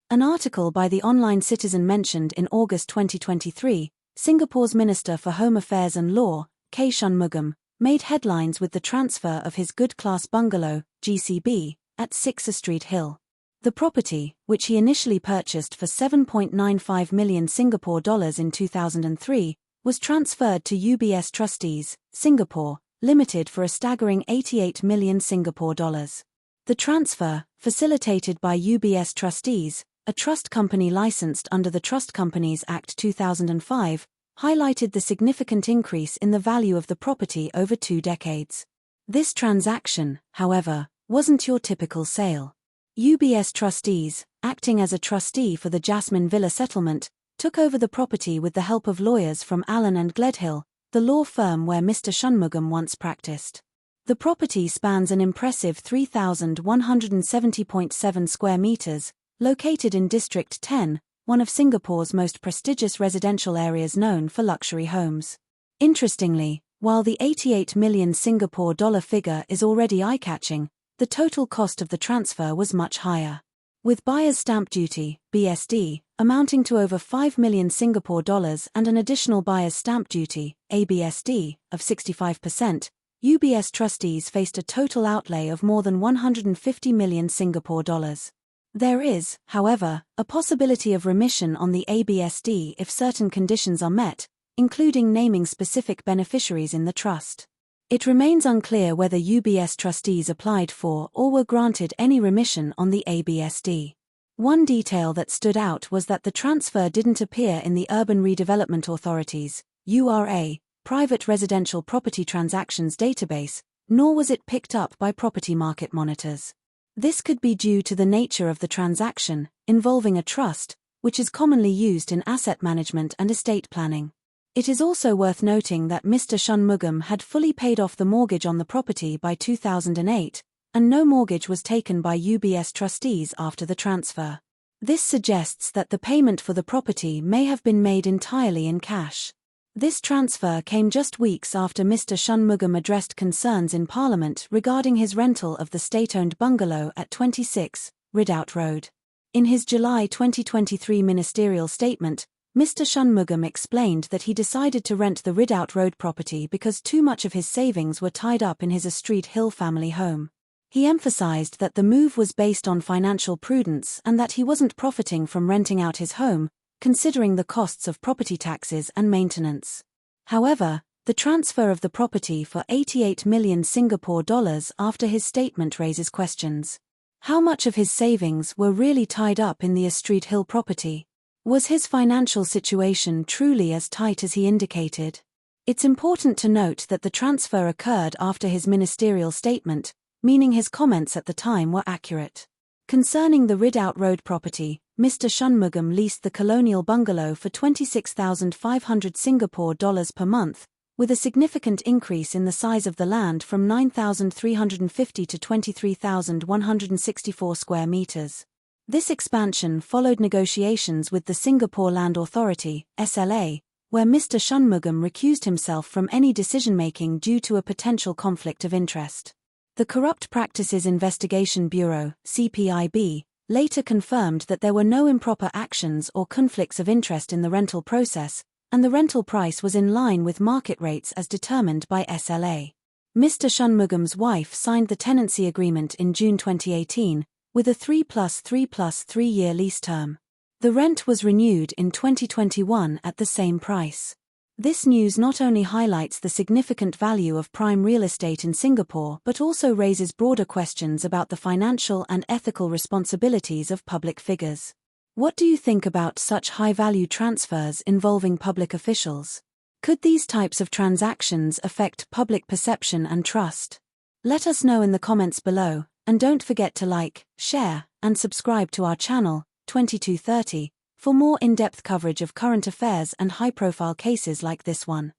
An article by the online Citizen mentioned in August 2023, Singapore's Minister for Home Affairs and Law, K Shanmugam, made headlines with the transfer of his Good Class Bungalow, GCB, at 6 Astrid Hill. The property, which he initially purchased for 7.95 million Singapore dollars in 2003, was transferred to UBS Trustees, Singapore, Limited for a staggering 88 million Singapore dollars. The transfer, facilitated by UBS Trustees, a trust company licensed under the Trust Companies Act 2005, highlighted the significant increase in the value of the property over 2 decades. This transaction, however, wasn't your typical sale. UBS Trustees, acting as a trustee for the Jasmine Villa settlement, took over the property with the help of lawyers from Allen and Gledhill, the law firm where Mr. Shanmugam once practiced. The property spans an impressive 3,170.7 square meters, located in District 10, one of Singapore's most prestigious residential areas known for luxury homes. Interestingly, while the 88 million Singapore dollar figure is already eye-catching, the total cost of the transfer was much higher. With buyer's stamp duty, BSD, amounting to over 5 million Singapore dollars and an additional buyer's stamp duty, ABSD, of 65%, UBS Trustees faced a total outlay of more than 150 million Singapore dollars. There is, however, a possibility of remission on the ABSD if certain conditions are met, including naming specific beneficiaries in the trust. It remains unclear whether UBS Trustees applied for or were granted any remission on the ABSD. One detail that stood out was that the transfer didn't appear in the Urban Redevelopment Authority's URA private residential property transactions database, nor was it picked up by property market monitors. This could be due to the nature of the transaction, involving a trust, which is commonly used in asset management and estate planning. It is also worth noting that Mr. Shanmugam had fully paid off the mortgage on the property by 2008, and no mortgage was taken by UBS Trustees after the transfer. This suggests that the payment for the property may have been made entirely in cash. This transfer came just weeks after Mr. Shanmugam addressed concerns in Parliament regarding his rental of the state-owned bungalow at 26, Ridout Road. In his July 2023 ministerial statement, Mr. Shanmugam explained that he decided to rent the Ridout Road property because too much of his savings were tied up in his Astrid Hill family home. He emphasized that the move was based on financial prudence and that he wasn't profiting from renting out his home, considering the costs of property taxes and maintenance. However, the transfer of the property for 88 million Singapore dollars after his statement raises questions. How much of his savings were really tied up in the Astrid Hill property? Was his financial situation truly as tight as he indicated? It's important to note that the transfer occurred after his ministerial statement, meaning his comments at the time were accurate. Concerning the Ridout Road property, Mr. Shanmugam leased the colonial bungalow for 26,500 Singapore dollars per month, with a significant increase in the size of the land from 9,350 to 23,164 square meters. This expansion followed negotiations with the Singapore Land Authority, SLA, where Mr. Shanmugam recused himself from any decision-making due to a potential conflict of interest. The Corrupt Practices Investigation Bureau, CPIB, later confirmed that there were no improper actions or conflicts of interest in the rental process, and the rental price was in line with market rates as determined by SLA. Mr. Shanmugam's wife signed the tenancy agreement in June 2018, with a 3+3+3-year lease term. The rent was renewed in 2021 at the same price. This news not only highlights the significant value of prime real estate in Singapore but also raises broader questions about the financial and ethical responsibilities of public figures. What do you think about such high-value transfers involving public officials? Could these types of transactions affect public perception and trust? Let us know in the comments below, and don't forget to like, share, and subscribe to our channel, 2230, for more in-depth coverage of current affairs and high-profile cases like this one.